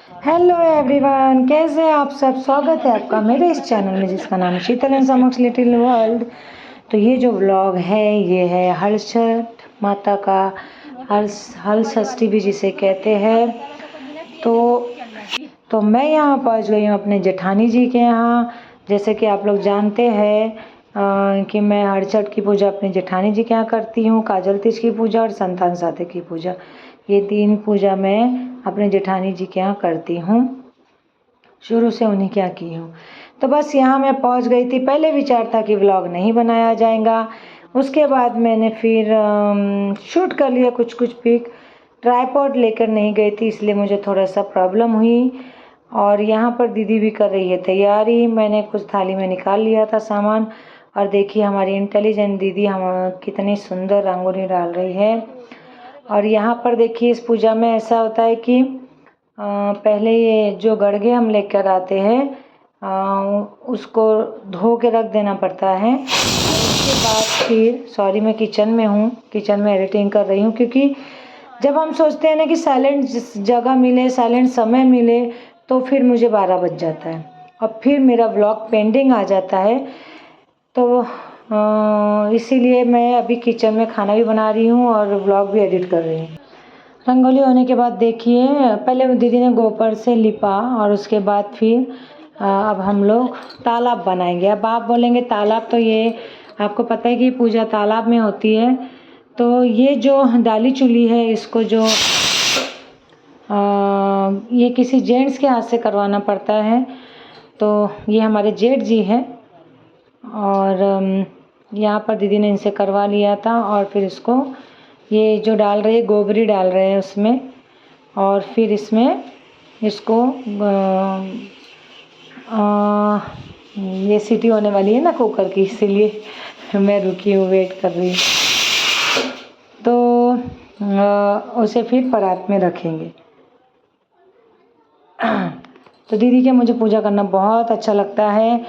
Hello everyone, कैसे हैं आप सब। स्वागत है आपका मेरे इस चैनल में जिसका नाम है शीतल एंड समक्ष लिटिल वर्ल्ड। तो ये जो व्लॉग है ये है हलछठ माता का, हल षष्ठी भी जिसे कहते हैं। तो मैं यहाँ पहुँच गई हूँ अपने जेठानी जी के यहाँ। जैसे कि आप लोग जानते हैं कि मैं हलछठ की पूजा अपने जेठानी जी के यहाँ करती हूँ, काजल तीज की पूजा और संतान साथे की पूजा। ये 3 पूजा मैं अपने जेठानी जी के यहाँ करती हूँ, शुरू से उन्हीं के यहाँ की हूँ। तो बस यहाँ मैं पहुँच गई थी। पहले विचार था कि व्लॉग नहीं बनाया जाएगा, उसके बाद मैंने फिर शूट कर लिया कुछ पिक। ट्राईपॉड लेकर नहीं गई थी इसलिए मुझे थोड़ा सा प्रॉब्लम हुई। और यहाँ पर दीदी भी कर रही है तैयारी। मैंने कुछ थाली में निकाल लिया था सामान। और देखिए हमारी इंटेलिजेंट दीदी हम कितनी सुंदर रंगोली डाल रही है। और यहाँ पर देखिए इस पूजा में ऐसा होता है कि पहले ये जो गड़गे हम लेकर आते हैं उसको धो के रख देना पड़ता है। और उसके बाद फिर मैं किचन में हूँ, किचन में एडिटिंग कर रही हूँ, क्योंकि जब हम सोचते हैं ना कि साइलेंट जगह मिले, साइलेंट समय मिले, तो फिर मुझे 12 बज जाता है और फिर मेरा व्लॉग पेंडिंग आ जाता है। तो इसीलिए मैं अभी किचन में खाना भी बना रही हूँ और व्लॉग भी एडिट कर रही हूँ। रंगोली होने के बाद देखिए पहले दीदी ने गोबर से लिपा और उसके बाद फिर अब हम लोग तालाब बनाएंगे। अब आप बोलेंगे तालाब, तो ये आपको पता है कि पूजा तालाब में होती है। तो ये जो डाली चुली है इसको जो ये किसी जेंट्स के हाथ से करवाना पड़ता है। तो ये हमारे जेठ जी हैं और यहाँ पर दीदी ने इनसे करवा लिया था। और फिर इसको ये जो डाल रहे हैं गोबरी डाल रहे हैं उसमें, और फिर इसमें इसको ये सीटी होने वाली है ना कुकर की, इसीलिए मैं रुकी हूँ, वेट कर रही हूँ। तो उसे फिर परात में रखेंगे। तो दीदी के मुझे पूजा करना बहुत अच्छा लगता है।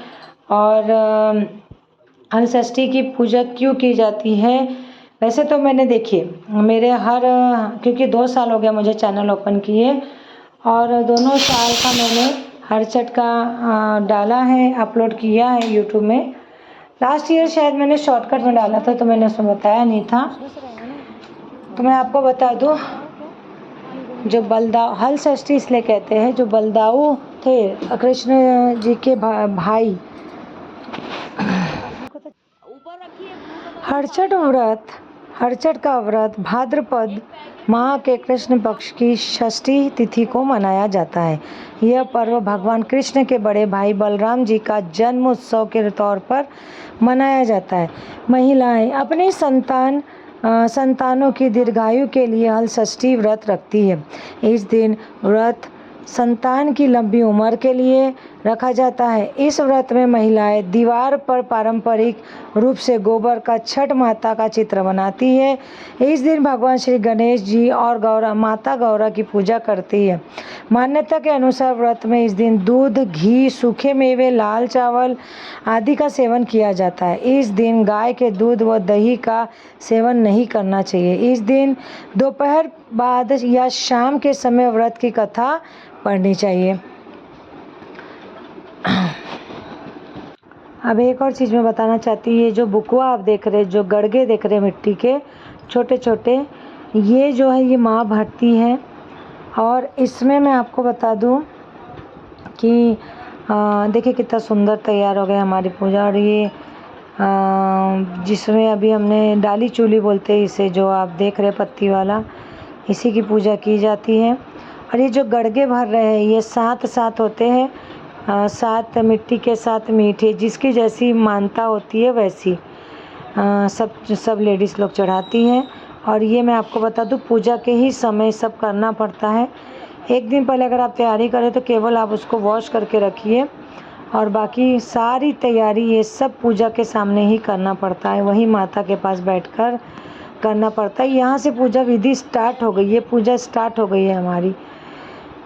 और हल षष्ठी की पूजा क्यों की जाती है, वैसे तो मैंने देखिए मेरे क्योंकि 2 साल हो गया मुझे चैनल ओपन किए, और दोनों साल का मैंने हलछठ का डाला है, अपलोड किया है यूट्यूब में। लास्ट ईयर शायद मैंने शॉर्टकट में डाला था तो मैंने उसमें बताया नहीं था। तो मैं आपको बता दूँ, जो बलदाऊ हल षष्ठी इसलिए कहते हैं, जो बलदाऊ थे कृष्ण जी के भाई, हलछठ का व्रत भाद्रपद माह के कृष्ण पक्ष की षष्ठी तिथि को मनाया जाता है। यह पर्व भगवान कृष्ण के बड़े भाई बलराम जी का जन्म उत्सव के तौर पर मनाया जाता है। महिलाएं अपने संतानों की दीर्घायु के लिए हल षष्ठी व्रत रखती है। इस दिन व्रत संतान की लंबी उम्र के लिए रखा जाता है। इस व्रत में महिलाएं दीवार पर पारंपरिक रूप से गोबर का छठ माता का चित्र बनाती है। इस दिन भगवान श्री गणेश जी और माता गौरा की पूजा करती है। मान्यता के अनुसार व्रत में इस दिन दूध, घी, सूखे मेवे, लाल चावल आदि का सेवन किया जाता है। इस दिन गाय के दूध व दही का सेवन नहीं करना चाहिए। इस दिन दोपहर बाद या शाम के समय व्रत की कथा पढ़नी चाहिए। अब एक और चीज़ मैं बताना चाहती हूँ, ये जो बुकुआ आप देख रहे हैं, जो गड़गे देख रहे हैं मिट्टी के छोटे छोटे, ये जो है ये माँ भरती है। और इसमें मैं आपको बता दूँ कि देखिए कितना सुंदर तैयार हो गया हमारी पूजा। और ये जिसमें अभी हमने डाली चूली बोलते हैं इसे, जो आप देख रहे पत्ती वाला, इसी की पूजा की जाती है। और ये जो गड़गे भर रहे हैं ये 7 होते हैं, 7 मिट्टी के 7 मीठे, जिसकी जैसी मानता होती है वैसी सब लेडीज़ लोग चढ़ाती हैं। और ये मैं आपको बता दूँ पूजा के ही समय सब करना पड़ता है। एक दिन पहले अगर आप तैयारी करें तो केवल आप उसको वॉश करके रखिए, और बाकी सारी तैयारी ये सब पूजा के सामने ही करना पड़ता है, वही माता के पास बैठकर करना पड़ता है। यहाँ से पूजा विधि स्टार्ट हो गई है, पूजा स्टार्ट हो गई है हमारी।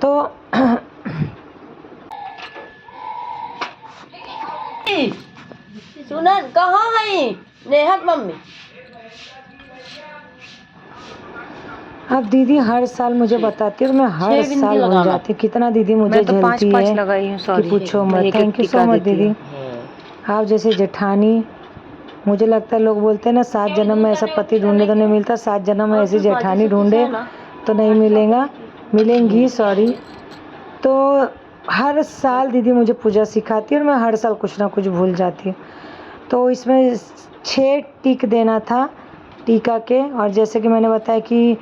तो सुनन कहाँ है नेहत मम्मी? अब दीदी हर साल मुझे बताती है और मैं हर साल भूल जाती हूँ। कितना दीदी मुझे झेलती है कि पूछो मत। थैंक यू सो मच दीदी। आप जैसे जेठानी, मुझे लगता है लोग बोलते हैं ना 7 जन्म में ऐसा पति ढूंढे तो नहीं मिलता, 7 जन्म में ऐसी जेठानी ढूंढे तो नहीं मिलेंगी सॉरी। तो हर साल दीदी मुझे पूजा सिखाती है और मैं हर साल कुछ ना कुछ भूल जाती हूँ। तो इसमें 6 टिक देना था टीका के, और जैसे कि मैंने बताया कि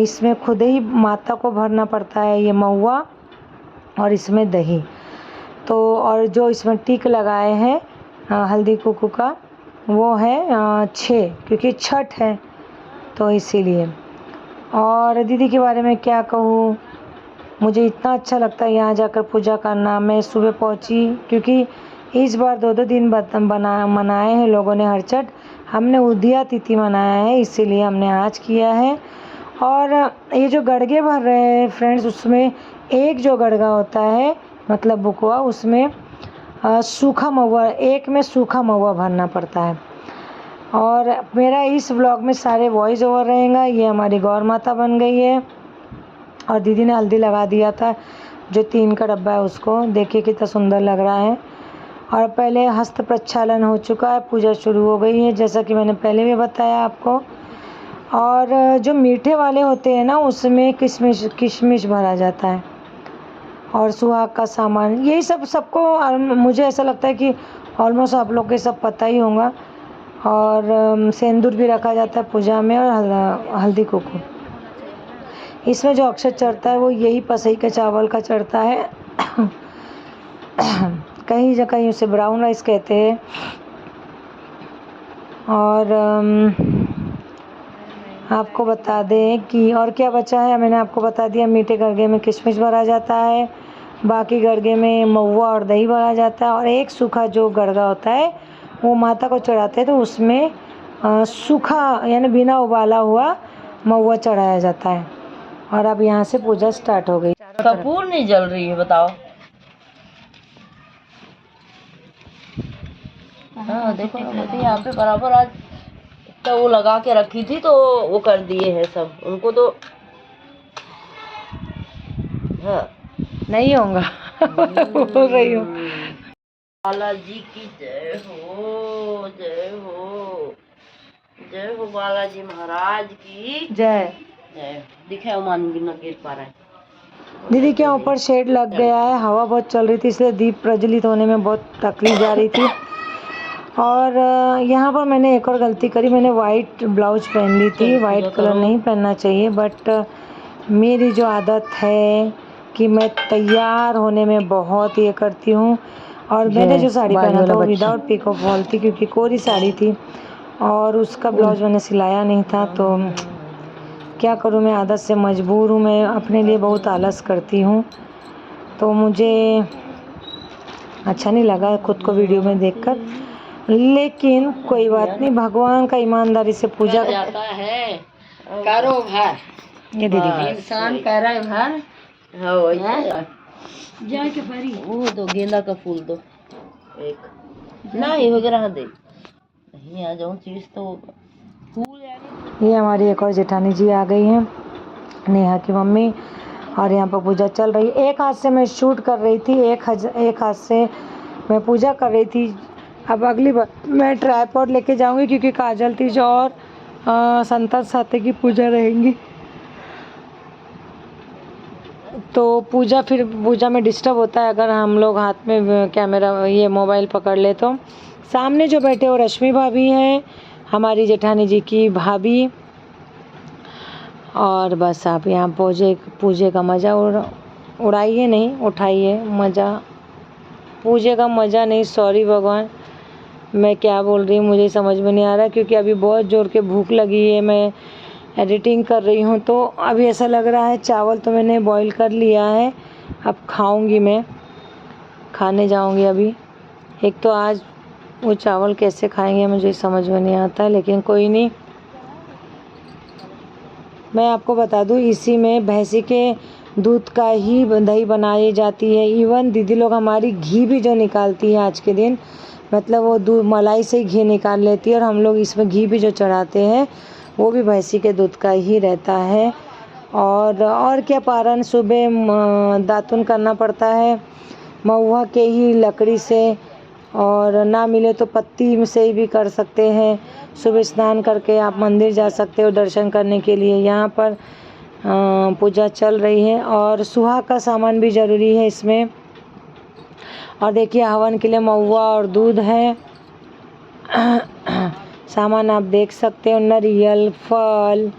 इसमें खुद ही माता को भरना पड़ता है ये महुआ, और इसमें दही। तो और जो इसमें टिक लगाए हैं हल्दी कुकू का वो है 6, क्योंकि छठ है तो इसीलिए। और दीदी के बारे में क्या कहूँ, मुझे इतना अच्छा लगता है यहाँ जाकर पूजा करना। मैं सुबह पहुँची क्योंकि इस बार 2-2 दिन मनाए हैं लोगों ने हरचट। हमने उदिया तिथि मनाया है इसीलिए हमने आज किया है। और ये जो गड़गे भर रहे हैं फ्रेंड्स, उसमें एक जो गड़गा होता है मतलब बुकवा, उसमें सूखा महुआ, एक में सूखा महुआ भरना पड़ता है। और मेरा इस व्लॉग में सारे वॉइस ओवर रहेगा। ये हमारी गौर माता बन गई है और दीदी ने हल्दी लगा दिया था जो 3 का डब्बा है उसको, देखिए कितना सुंदर लग रहा है। और पहले हस्त प्रक्षालन हो चुका है, पूजा शुरू हो गई है जैसा कि मैंने पहले भी बताया आपको। और जो मीठे वाले होते हैं ना उसमें किशमिश भरा जाता है और सुहाग का सामान, यही सबको मुझे ऐसा लगता है कि ऑलमोस्ट आप लोग के सब पता ही होगा। और सिंदूर भी रखा जाता है पूजा में, और हल्दी कुकू। इसमें जो अक्षत चढ़ता है वो यही पसई के चावल का चढ़ता है कहीं जगह उसे ब्राउन राइस कहते हैं। और आपको बता दें कि और क्या बचा है, मैंने आपको बता दिया। मीठे गड़गे में किशमिश भरा जाता है, बाकी गड़गे में महुआ और दही भरा जाता है, और एक सूखा जो गड़गा होता है वो माता को चढ़ाते हैं तो उसमें सूखा यानी बिना उबाला हुआ महुआ चढ़ाया जाता है। और अब यहाँ से पूजा स्टार्ट हो गई। कपूर नहीं जल रही है बताओ। हाँ देखो यहाँ पे बराबर आज तो वो लगा के रखी थी तो वो कर दिए हैं सब उनको तो। हाँ नहीं होगा बोल रही हूँ। बालाजी की जय हो, जय हो, जय हो बालाजी महाराज की जय। जय। दिखे मान भी न गिर पा रहा है। दीदी के ऊपर शेड लग गया है, हवा बहुत चल रही थी इसलिए दीप प्रज्वलित होने में बहुत तकलीफ जा रही थी। और यहाँ पर मैंने एक और गलती करी, मैंने वाइट ब्लाउज पहन ली थी। वाइट कलर नहीं पहनना चाहिए, बट मेरी जो आदत है कि मैं तैयार होने में बहुत ये करती हूँ। और मैंने जो साड़ी पहना था वो विदाउट पिको फॉल थी क्योंकि कोरी साड़ी थी और उसका ब्लाउज मैंने सिलाया नहीं था। तो क्या करूँ, मैं आदत से मजबूर हूँ। मैं अपने लिए बहुत आलस करती हूँ तो मुझे अच्छा नहीं लगा खुद को वीडियो में देखकर, लेकिन कोई बात नहीं, भगवान का ईमानदारी से पूजा जाता है। करो भर ये दीदी इंसान करे भर। हाँ जाए के परी वो दो गेंदा का फूल दो एक नहीं वगैरह दे नहीं आ जाऊँ चीज तो फूल। ये हमारी एक और जेठानी जी आ गई हैं, नेहा की मम्मी, और यहाँ पर पूजा चल रही है। एक हाथ से मैं शूट कर रही थी, एक हाथ से मैं पूजा कर रही थी। अब अगली बार मैं ट्राइपॉड लेके जाऊंगी क्योंकि काजल तीज और संतर साथे की पूजा रहेंगी तो पूजा में डिस्टर्ब होता है अगर हम लोग हाथ में कैमरा ये मोबाइल पकड़ ले। तो सामने जो बैठे हो रश्मि भाभी हैं, हमारी जेठानी जी की भाभी। और बस आप यहाँ पूजे का मज़ा उड़ाइए नहीं उठाइए मज़ा, पूजे का मज़ा नहीं, सॉरी भगवान मैं क्या बोल रही हूँ मुझे समझ में नहीं आ रहा क्योंकि अभी बहुत ज़ोर के भूख लगी है। मैं एडिटिंग कर रही हूँ तो अभी ऐसा लग रहा है, चावल तो मैंने बॉईल कर लिया है, अब खाऊंगी, मैं खाने जाऊंगी अभी। एक तो आज वो चावल कैसे खाएंगे मुझे समझ में नहीं आता है, लेकिन कोई नहीं। मैं आपको बता दूँ इसी में भैंसी के दूध का ही दही बनाई जाती है। इवन दीदी लोग हमारी घी भी जो निकालती है आज के दिन, मतलब वो दूध मलाई से ही घी निकाल लेती है और हम लोग इसमें घी भी जो चढ़ाते हैं वो भी भैंसी के दूध का ही रहता है। और क्या, पारण सुबह दातुन करना पड़ता है महुआ के ही लकड़ी से, और ना मिले तो पत्ती से भी कर सकते हैं। सुबह स्नान करके आप मंदिर जा सकते हो दर्शन करने के लिए। यहाँ पर पूजा चल रही है और सुहा का सामान भी ज़रूरी है इसमें। और देखिए हवन के लिए महुआ और दूध है। सामान आप देख सकते हो, नारियल, फल,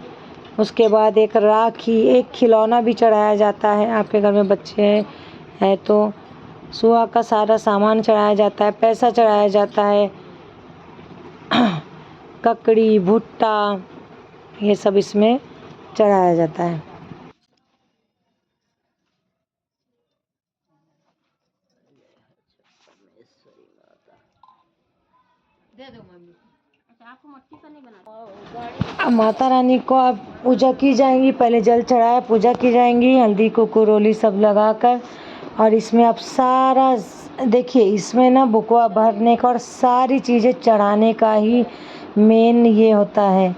उसके बाद एक राखी, एक खिलौना भी चढ़ाया जाता है। आपके घर में बच्चे हैं तो सुहा का सारा सामान चढ़ाया जाता है, पैसा चढ़ाया जाता है, ककड़ी, भुट्टा, ये सब इसमें चढ़ाया जाता है। अब माता रानी को अब पूजा की जाएंगी, पहले जल चढ़ाया, पूजा की जाएंगी हल्दी कुकुरोली सब लगाकर। और इसमें अब सारा देखिए, इसमें ना बुकवा भरने का और सारी चीज़ें चढ़ाने का ही मेन ये होता है।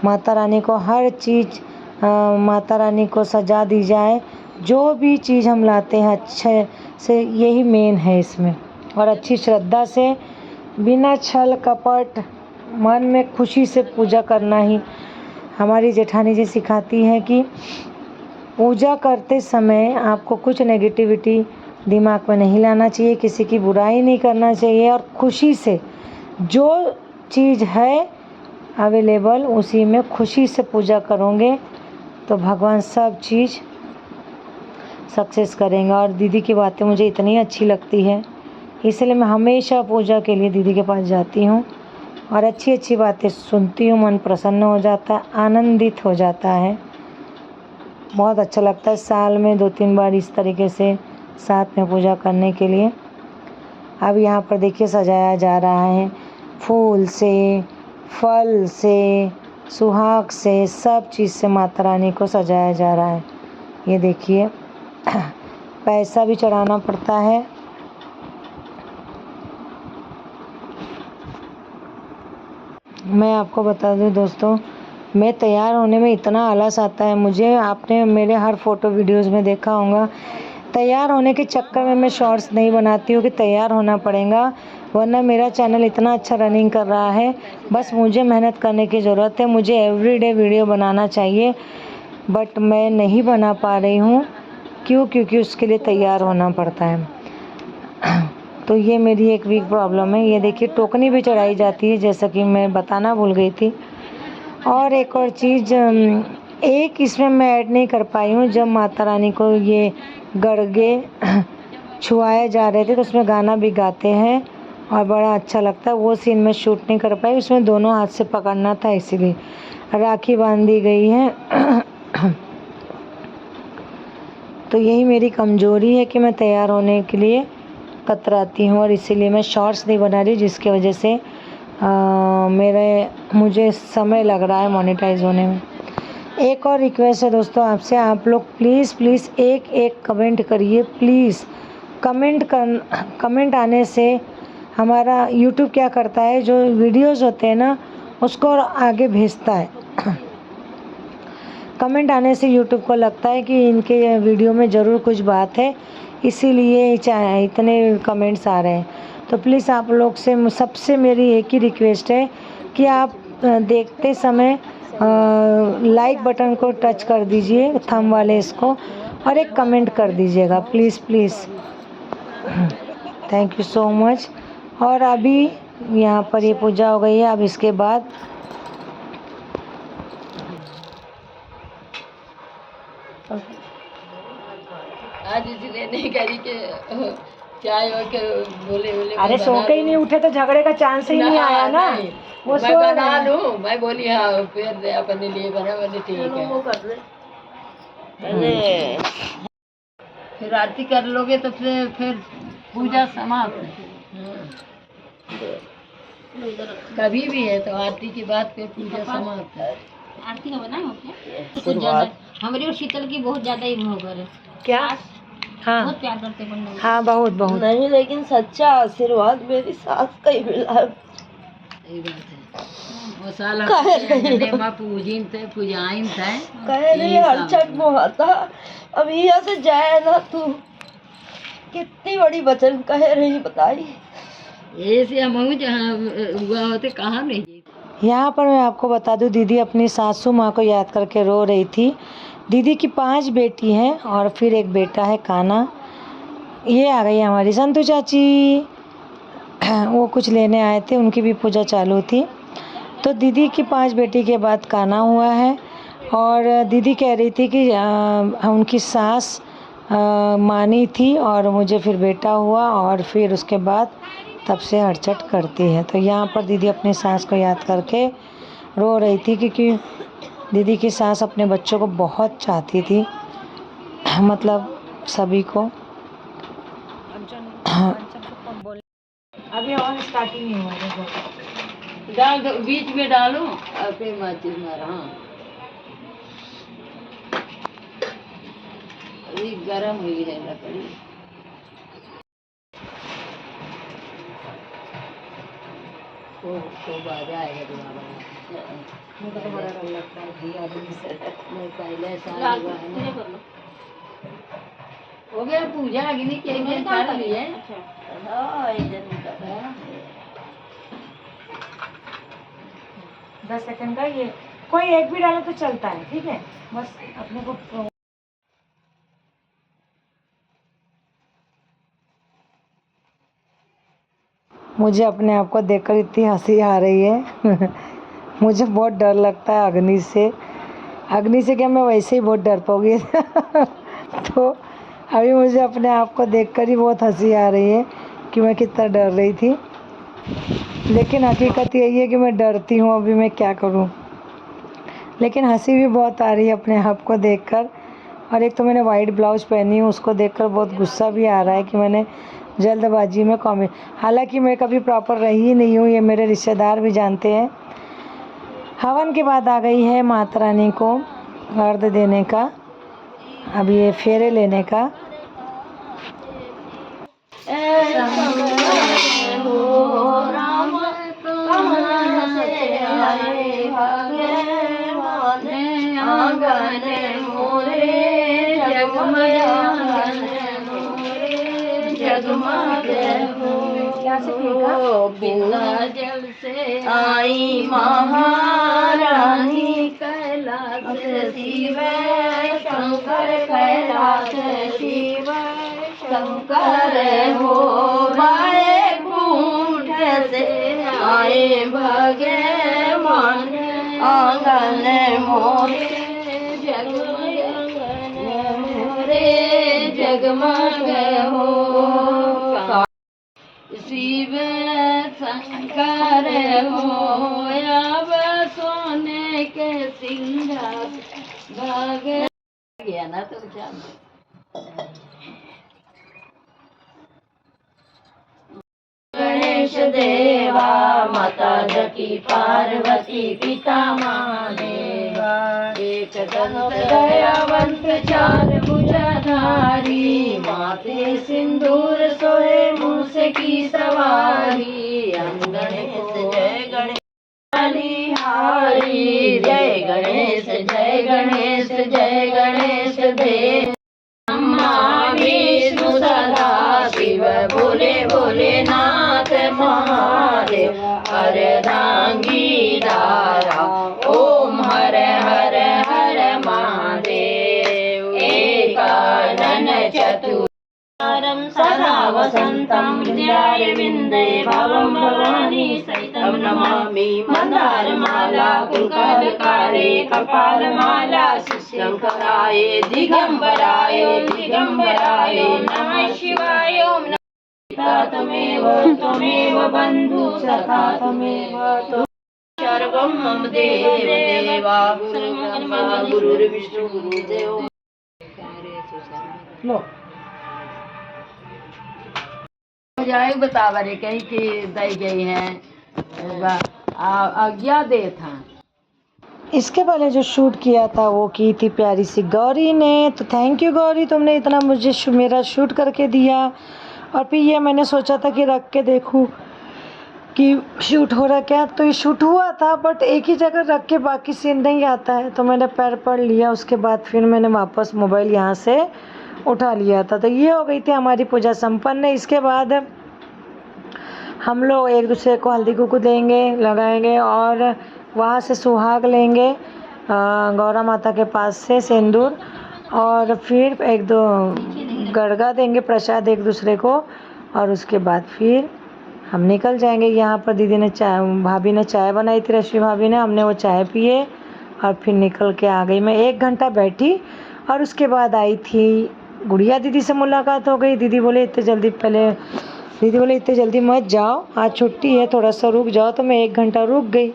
माता रानी को हर चीज़ माता रानी को सजा दी जाए, जो भी चीज़ हम लाते हैं अच्छे से, यही मेन है इसमें। और अच्छी श्रद्धा से, बिना छल कपट, मन में खुशी से पूजा करना ही हमारी जेठानी जी सिखाती हैं कि पूजा करते समय आपको कुछ नेगेटिविटी दिमाग में नहीं लाना चाहिए, किसी की बुराई नहीं करना चाहिए, और खुशी से जो चीज़ है अवेलेबल उसी में खुशी से पूजा करोगे तो भगवान सब चीज़ सक्सेस करेंगे। और दीदी की बातें मुझे इतनी अच्छी लगती है, इसलिए मैं हमेशा पूजा के लिए दीदी के पास जाती हूँ और अच्छी अच्छी बातें सुनती हूँ। मन प्रसन्न हो जाता है, आनंदित हो जाता है, बहुत अच्छा लगता है। साल में 2-3 बार इस तरीके से साथ में पूजा करने के लिए। अब यहाँ पर देखिए सजाया जा रहा है, फूल से, फल से, सुहाग से, सब चीज़ से माता रानी को सजाया जा रहा है। ये देखिए पैसा भी चढ़ाना पड़ता है। मैं आपको बता दूं दोस्तों, मैं तैयार होने में इतना आलस आता है मुझे, आपने मेरे हर फ़ोटो वीडियोज़ में देखा होगा। तैयार होने के चक्कर में मैं शॉर्ट्स नहीं बनाती हूँ कि तैयार होना पड़ेगा, वरना मेरा चैनल इतना अच्छा रनिंग कर रहा है। बस मुझे मेहनत करने की ज़रूरत है, मुझे एवरीडे वीडियो बनाना चाहिए, बट मैं नहीं बना पा रही हूँ। क्योंकि उसके लिए तैयार होना पड़ता है। तो ये मेरी एक वीक प्रॉब्लम है। ये देखिए टोकनी भी चढ़ाई जाती है, जैसा कि मैं बताना भूल गई थी। और एक और चीज़, एक इसमें मैं ऐड नहीं कर पाई हूँ, जब माता रानी को ये गड़गे छुआए जा रहे थे तो उसमें गाना भी गाते हैं और बड़ा अच्छा लगता है। वो सीन में शूट नहीं कर पाई, उसमें दोनों हाथ से पकड़ना था, इसीलिए राखी बांधी गई है। तो यही मेरी कमज़ोरी है कि मैं तैयार होने के लिए कतराती हूँ और इसीलिए मैं शॉर्ट्स नहीं बना रही, जिसकी वजह से मुझे समय लग रहा है मोनेटाइज होने में। एक और रिक्वेस्ट है दोस्तों आपसे, आप लोग प्लीज़ एक कमेंट करिए प्लीज़। कमेंट आने से हमारा यूट्यूब क्या करता है, जो वीडियोज़ होते हैं ना उसको आगे भेजता है। कमेंट आने से यूट्यूब को लगता है कि इनके वीडियो में ज़रूर कुछ बात है, इसीलिए इतने कमेंट्स आ रहे हैं। तो प्लीज़ आप लोग से सबसे मेरी एक ही रिक्वेस्ट है कि आप देखते समय लाइक बटन को टच कर दीजिए, थंब वाले इसको, और एक कमेंट कर दीजिएगा please. Thank you so much. और अभी यहाँ पर ये पूजा हो गई है, अब इसके बाद आज इसलिए नहीं करी कि चाय और के बोले अरे सो के ही नहीं उठे तो झगड़े का चांस ही नहीं आया ना। वो मैं बना लूं, मैं बोली हाँ फिर अपने लिए बना, बोले ठीक है। वो कर ले, फिर आरती कर लोगे तो फिर पूजा समाप्त। कभी भी है तो आरती के बाद फिर पूजा समाप्त है। आरती का बनाए हो क्या? हमारी और शीतल की बहुत ज्यादा ही होकर है क्या? हाँ बहुत प्यार करते हैं पंडित। हाँ बहुत नहीं, लेकिन सच्चा आशीर्वाद मेरी सास का ही मिला। सही बात है। कहे रही हर छठ मोहता अब यहाँ से जाए ना तू, कितनी बड़ी वचन कहे रही बताई। ऐसे हम जहाँ हुआ होते कहाँ नहीं। यहाँ पर मैं आपको बता दूँ, दीदी अपनी सासू माँ को याद करके रो रही थी। दीदी की 5 बेटी हैं और फिर एक बेटा है काना। ये आ गई हमारी संतू चाची, वो कुछ लेने आए थे, उनकी भी पूजा चालू थी। तो दीदी की 5 बेटी के बाद काना हुआ है। और दीदी कह रही थी कि उनकी सास मानी थी और मुझे फिर बेटा हुआ और फिर उसके बाद तब से हड़चट करती है। तो यहाँ पर दीदी अपनी सास को याद करके रो रही थी, क्योंकि दीदी की सास अपने बच्चों को बहुत चाहती थी, मतलब सभी को। अभी और स्टार्टिंग नहीं हुआ है, डाल दो बीच में डालो और फिर माचिस मारा। हाँ अभी गर्म हुई है लकड़ी। खूब आ जाएगा दोबारा। मुझे तो बड़ा डर लगता है भैया आदमी से। नहीं पहले साल हुआ है ना। हो गया पूजा अग्नि के लिए कर लिए। हाँ एक दिन का 10 सेकंड का, ये कोई एक भी डालो तो चलता है, ठीक है, बस अपने को। मुझे अपने आप को देखकर इतनी हंसी आ रही है। मुझे बहुत डर लगता है अग्नि से। अग्नि से क्या, मैं वैसे ही बहुत डर पाऊँगी। तो अभी मुझे अपने आप को देखकर ही बहुत हंसी आ रही है कि मैं कितना डर रही थी। लेकिन हकीकत यही है कि मैं डरती हूँ, अभी मैं क्या करूँ। लेकिन हंसी भी बहुत आ रही है अपने आप को देखकर। और एक तो मैंने वाइट ब्लाउज पहनी हूँ, उसको देखकर बहुत गुस्सा भी आ रहा है कि मैंने जल्दबाजी में कॉमेंट, हालांकि मैं कभी प्रॉपर रही ही नहीं हूँ, ये मेरे रिश्तेदार भी जानते हैं। हवन के बाद आ गई है माता रानी को अर्घ देने का, अब ये फेरे लेने का। जल से आई महारानी कैलाश शिव शंकर, कैलाश शिव शंकर हो माए कुंठ से आए भगवान आंगन मोरे जगमग हो। शिव शंकर हो अब सोने के सिंहासन भाग गया ना तो गणेश देवा माता जकी पार्वती पिता महादेवा एक दंत दयावंत चार भुजाधारी माथे सिंदूर सोहे मूस की सवारी गणेश जय गणेश हारी जय गणेश जय गणेश जय गणेश देव विष्णु सदा शिव भोले भोलेनाथ महादेव अर्धांगी दारा ओम हर हर हर महादेव एकानन चतुरं सदा वसन्तं विद्यारविन्दे भवं भवानी सहितं नमामि मन्दारमाला कुलकलकारे कपालमाला शंकराय दिगंबराय दिगंबराय नमः शिवाय ओम नमः तमेव त्वमेव बन्धु सखा तमेव सर्वं मम देव देवा गुरुर्विष्णु गुरुदेव। लो जाए बतावा रे कहीं की दई गई है आज्ञा दे था। इसके पहले जो शूट किया था वो की थी प्यारी सी गौरी ने। तो थैंक यू गौरी, तुमने इतना मुझे मेरा शूट करके दिया। और फिर ये मैंने सोचा था कि रख के देखूं कि शूट हो रहा क्या, तो ये शूट हुआ था बट एक ही जगह रख के बाकी सीन नहीं आता है, तो मैंने पैर पढ़ लिया। उसके बाद फिर मैंने वापस मोबाइल यहाँ से उठा लिया था। तो ये हो गई थी हमारी पूजा संपन्न। इसके बाद हम लोग एक दूसरे को हल्दी कुकू देंगे, लगाएंगे और वहाँ से सुहाग लेंगे गौरा माता के पास से सिंदूर, और फिर एक दो गड़गा देंगे प्रसाद एक दूसरे को, और उसके बाद फिर हम निकल जाएंगे। यहाँ पर दीदी ने चाय, भाभी ने चाय बनाई थी, रश्मि भाभी ने, हमने वो चाय पिए और फिर निकल के आ गई। मैं 1 घंटा बैठी और उसके बाद आई थी गुड़िया दीदी से मुलाकात हो गई। दीदी बोले इतने जल्दी मत जाओ, आज छुट्टी है, थोड़ा सा रुक जाओ। तो मैं 1 घंटा रुक गई,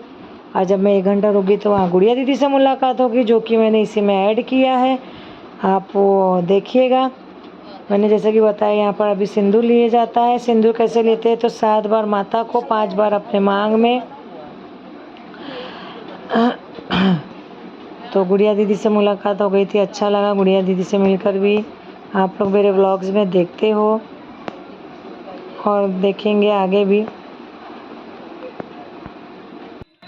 और जब मैं 1 घंटा रुक गई तो वहाँ गुड़िया दीदी से मुलाकात होगी, जो कि मैंने इसी में ऐड किया है, आप वो देखिएगा। मैंने जैसे कि बताया, यहाँ पर अभी सिंदूर लिए जाता है। सिंदूर कैसे लेते हैं, तो 7 बार माता को, 5 बार अपने मांग में। तो गुड़िया दीदी से मुलाकात हो गई थी, अच्छा लगा गुड़िया दीदी से मिलकर भी। आप लोग मेरे व्लॉग्स में देखते हो और देखेंगे आगे भी।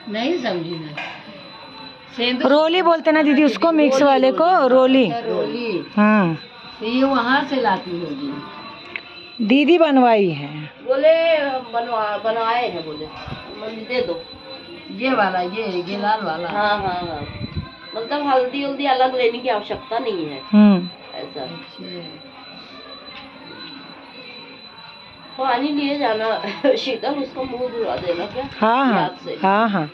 नहीं समझी मैं। रोली बोलते ना दीदी उसको, मिक्स वाले को रोली। रोली हाँ, तो ये वहाँ से लाती होगी। दीदी बनवाई है। बोले बनवाए हैं, बोले मुझे दे दो ये वाला, ये लाल वाला। हाँ हाँ हाँ, मतलब हल्दी उल्दी अलग लेने की आवश्यकता नहीं है ऐसा। पानी लिए जाना शीतल, उसको मुंह धुला देना क्या। हाँ हाँ याद से। हाँ हाँ।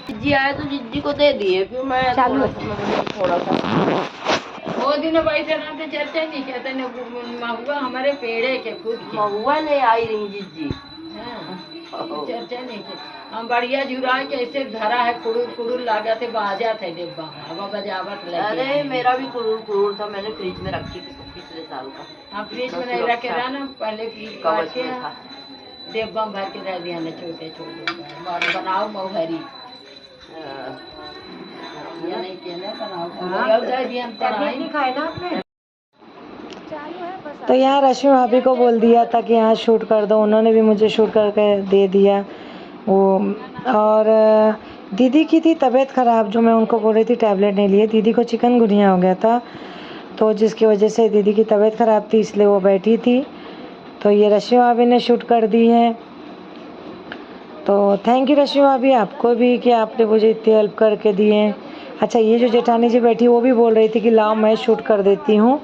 जिज्जी आए तो जिज्जी को दे दिए, फिर मैं थोड़ा सा वो दिन भाई जना तो चर्चा नहीं कहते ने, महुआ हमारे पेड़े के खुद की। महुआ ले आई रही जिज्जी। चर्चा नहीं की हम बढ़िया जुरा के ऐसे धरा है, कुड़ुर कुड़ुर लागा थे, बाजा थे डिब्बा, हवा बजावट लगी। अरे मेरा भी कुड़ुर था, मैंने फ्रिज में रखी थी पिछले साल का। हाँ, फ्रिज में नहीं रखे रहा ना, पहले फ्रिज काट के डिब्बा में भर के रह दिया ना, छोटे छोटे बनाओ महुहरी। नहीं किया ना, बनाओ। तो यहाँ रश्मि भाभी को बोल दिया था कि यहाँ शूट कर दो, उन्होंने भी मुझे शूट करके दे दिया वो। और दीदी की थी तबीयत ख़राब, जो मैं उनको बोल रही थी टैबलेट नहीं लिए। दीदी को चिकनगुनिया हो गया था, तो जिसकी वजह से दीदी की तबीयत ख़राब थी, इसलिए वो बैठी थी। तो ये रश्मि भाभी ने शूट कर दी है। तो थैंक यू रश्मि भाभी, आपको भी कि आपने मुझे इतनी हेल्प करके दी है। अच्छा, ये जो जेठानी जी बैठी वो भी बोल रही थी कि लाओ मैं शूट कर देती हूँ,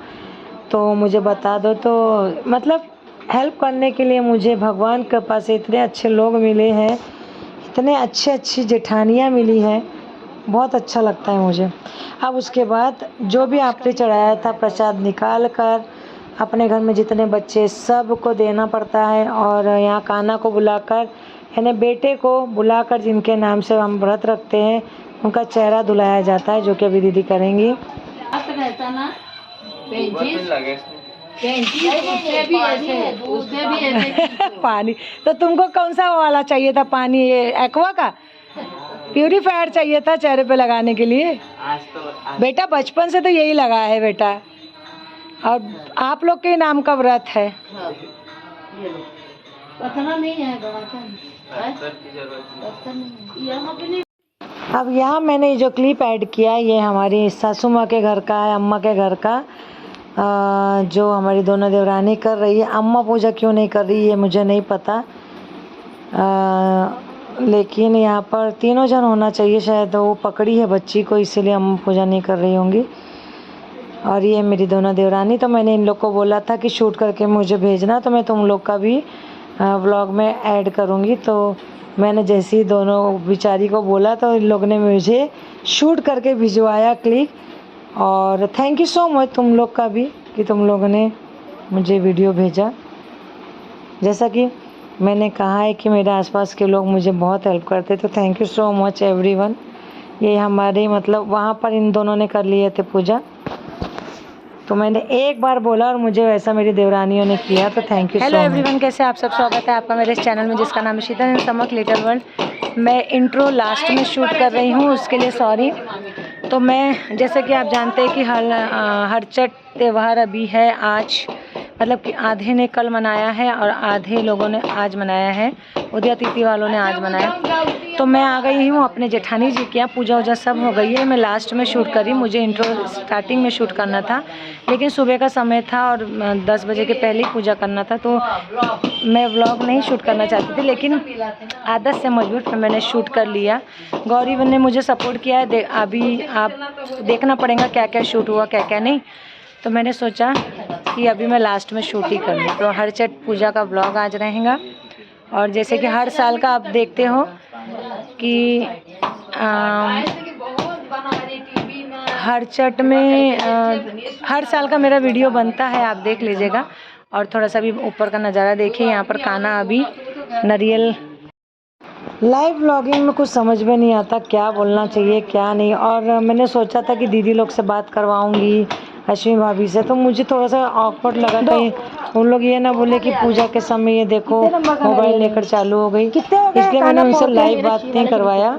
तो मुझे बता दो। तो मतलब हेल्प करने के लिए मुझे भगवान के पास इतने अच्छे लोग मिले हैं, इतने अच्छी जेठानियाँ मिली हैं, बहुत अच्छा लगता है मुझे। अब उसके बाद जो भी आपने चढ़ाया था प्रसाद निकाल कर अपने घर में जितने बच्चे सबको देना पड़ता है, और यहाँ कान्हा को बुलाकर, यानी बेटे को बुलाकर, जिनके नाम से हम व्रत रखते हैं, उनका चेहरा धुलाया जाता है, जो कि अभी दीदी करेंगी। रहता ना उससे भी ऐसे पानी तो तुमको कौन सा वाला चाहिए था पानी, ये एक्वा का प्यूरीफायर चाहिए था चेहरे पे लगाने के लिए? बेटा बचपन से तो यही लगा है बेटा, और आप लोग के नाम का व्रत है। पतना नहीं है, अब यहाँ मैंने जो क्लिप ऐड किया, ये हमारी सासू माँ के घर का है, अम्मा के घर का, जो हमारी दोनों देवरानी कर रही है। अम्मा पूजा क्यों नहीं कर रही है मुझे नहीं पता, लेकिन यहाँ पर तीनों जन होना चाहिए, शायद वो पकड़ी है बच्ची को, इसीलिए अम्मा पूजा नहीं कर रही होंगी। और ये मेरी दोनों देवरानी, तो मैंने इन लोग को बोला था कि शूट करके मुझे भेजना, तो मैं तुम लोग का भी व्लॉग में ऐड करूँगी। तो मैंने जैसे ही दोनों बेचारी को बोला, तो इन लोग ने मुझे शूट करके भिजवाया क्लिप। और थैंक यू सो मच तुम लोग का भी कि तुम लोगों ने मुझे वीडियो भेजा। जैसा कि मैंने कहा है कि मेरे आसपास के लोग मुझे बहुत हेल्प करते, तो thank you so much everyone. ये हमारे मतलब वहाँ पर इन दोनों ने कर लिए थे पूजा, तो मैंने एक बार बोला और मुझे वैसा मेरी देवरानियों ने किया, तो थैंक यू। हेलो एवरीवन, कैसे आप सब? स्वागत है आपका मेरे इस चैनल में जिसका नाम है शीतल एंड समक लिटिल वर्ल्ड। मैं इंट्रो लास्ट में शूट कर रही हूँ, उसके लिए सॉरी। तो मैं जैसे कि आप जानते हैं कि हर छठ त्यौहार अभी है आज मतलब कि आधे ने कल मनाया है और आधे लोगों ने आज मनाया है, उदया तिथि वालों ने आज मनाया। तो मैं आ गई हूँ अपने जेठानी जी के यहाँ, पूजा वूजा सब हो गई है। मैं लास्ट में शूट करी, मुझे इंट्रो स्टार्टिंग में शूट करना था, लेकिन सुबह का समय था और 10 बजे के पहले ही पूजा करना था, तो मैं व्लॉग नहीं शूट करना चाहती थी, लेकिन आदत से मजबूर फिर मैंने शूट कर लिया। गौरी ने मुझे सपोर्ट किया है, अभी आप देखना पड़ेगा क्या क्या शूट हुआ क्या क्या नहीं। तो मैंने सोचा कि अभी मैं लास्ट में शूट ही कर लूँ। तो हरचट पूजा का व्लॉग आज रहेगा, और जैसे कि हर साल का आप देखते हो कि हरचट में हर साल का मेरा वीडियो बनता है, आप देख लीजिएगा। और थोड़ा सा भी ऊपर का नज़ारा देखिए, यहाँ पर कान्हा अभी नारियल। लाइव व्लॉगिंग में कुछ समझ में नहीं आता क्या बोलना चाहिए क्या नहीं, और मैंने सोचा था कि दीदी लोग से बात करवाऊंगी, अश्विनी भाभी से, तो मुझे थोड़ा सा ऑकवर्ड लगा कहीं उन लोग ये ना बोले कि पूजा के समय ये देखो मोबाइल लेकर चालू हो गई, इसलिए मैंने उनसे लाइव बात नहीं करवाया।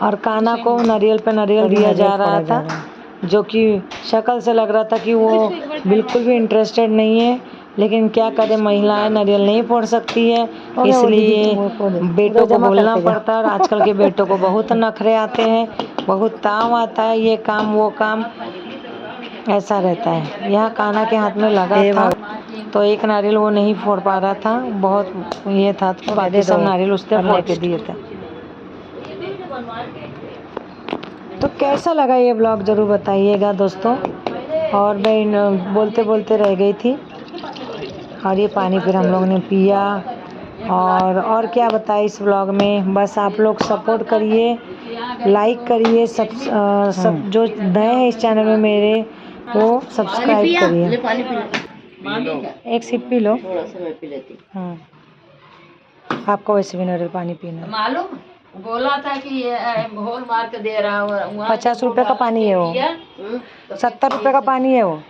और कान्हा को नारियल पे नारियल दिया जा रहा था, जो कि शक्ल से लग रहा था कि वो बिल्कुल भी इंटरेस्टेड नहीं है, लेकिन क्या करें, महिलाएं नारियल नहीं फोड़ सकती है, इसलिए बेटों को बोलना पड़ता है। और आजकल के बेटों को बहुत नखरे आते हैं, बहुत ताव आता है, ये काम वो काम ऐसा रहता है। यहाँ कान्हा के हाथ में लगा था, तो एक नारियल वो नहीं फोड़ पा रहा था, बहुत ये था, तो बाकी सब नारियल उसने फोड़ के दिए थे। तो कैसा लगा ये ब्लॉग ज़रूर बताइएगा दोस्तों। और मैं बोलते बोलते रह गई थी, और ये पानी फिर हम लोग ने पिया। और क्या बताएं इस ब्लॉग में, बस आप लोग सपोर्ट करिए, लाइक करिए, सब जो नए हैं इस चैनल में मेरे, वो सब्सक्राइब करिए। एक सिप पी लो। आपको वैसे भी नारियल पानी पीना है। मालूम बोला था कि होल मार के दे रहा हूँ। 50 रुपये का पानी है वो, 70 रुपये का पानी है वो।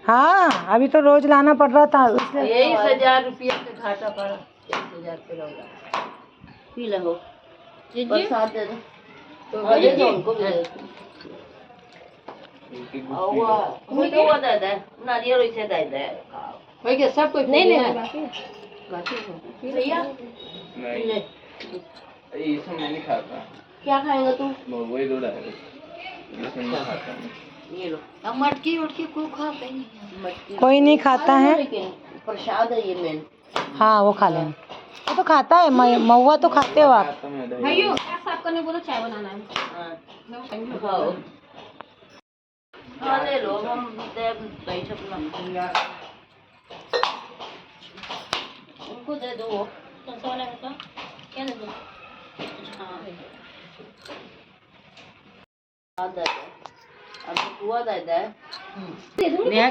हाँ, अभी तो रोज लाना पड़ रहा था, यही 1000 रुपया का घाटा पड़ा। 1000 रुपया पी लो, प्रसाद दे दो तो उनको भी दे वो दे दे, नारियल इसे दे दे, भाई के सब कोई नहीं भैया नहीं, ये सब मैं नहीं खाता। क्या खाएगा तू? वही दो ये लो। अब मटकी उटकी को खाते हैं, कोई नहीं खाता है, प्रसाद है ये मेन। हाँ वो खा लेंगे, वो तो खाता है, महुआ तो खाते हो आप। भाइयों साफ करने बोलो, चाय बनाना है। हाँ ले लो, हम बैठ अपना उनको दे दो, क्या दे दो।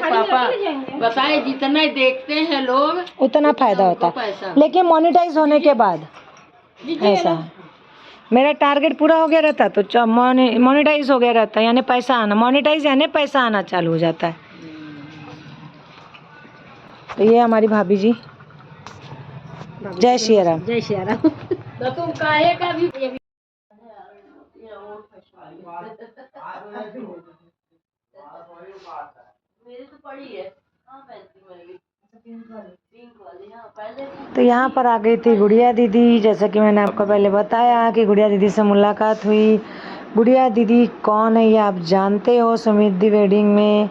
पापा बताए जितना देखते हैं लोग उतना फायदा होता है, लेकिन मोनेटाइज होने के बाद ऐसा है। मेरा टारगेट पूरा हो गया रहता तो मोनेटाइज हो गया रहता, यानी पैसा आना, मोनेटाइज यानी पैसा आना चालू हो जाता है। तो ये हमारी भाभी जी, जय श्री राम। जय श्री राम। तो तुम काहे का भी मेरी तो पड़ी है। तो यहाँ पर आ गई थी गुड़िया दीदी, जैसा कि मैंने आपको पहले बताया कि गुड़िया दीदी से मुलाकात हुई। गुड़िया दीदी कौन है ये आप जानते हो, सुमित वेडिंग में।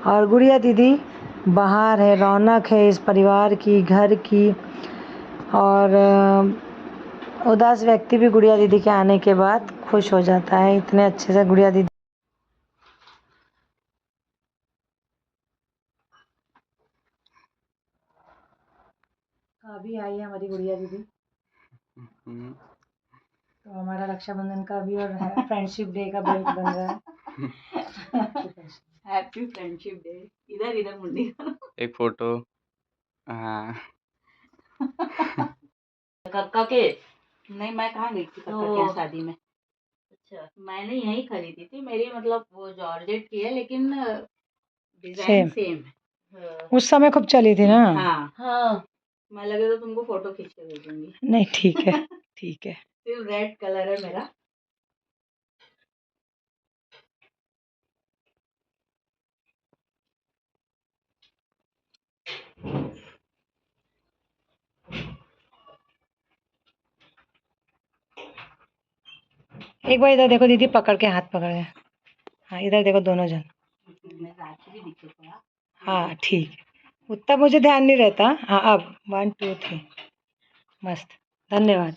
और गुड़िया दीदी बाहर है, रौनक है इस परिवार की, घर की। और उदास व्यक्ति भी गुड़िया दीदी के आने के बाद खुश हो जाता है, इतने अच्छे से गुड़िया दीदी। अभी आई है हमारी गुड़िया दीदी, तो हमारा रक्षाबंधन का भी और फ्रेंडशिप डे का बेल्ट बन रहा है। Happy friendship day. इधर इधर मुंडी एक फोटो। हाँ कक्का के नहीं, मैं कहाँ गई थी कक्का के शादी में। अच्छा, मैंने यही खरीदी थी, मेरी मतलब वो जॉर्जेट की है, लेकिन डिजाइन सेम है। उस समय खूब चली थी ना। हाँ हाँ, मैं लगे तो तुमको फोटो खींच के भेजूंगी। नहीं ठीक है, ठीक है। सिर्फ रेड कलर है मेरा। एक बार इधर देखो दीदी, पकड़ के, हाथ पकड़ के। हाँ इधर देखो दोनों जन। हाँ ठीक है, उतना मुझे ध्यान नहीं रहता। हाँ अब 1 2 3 मस्त, धन्यवाद।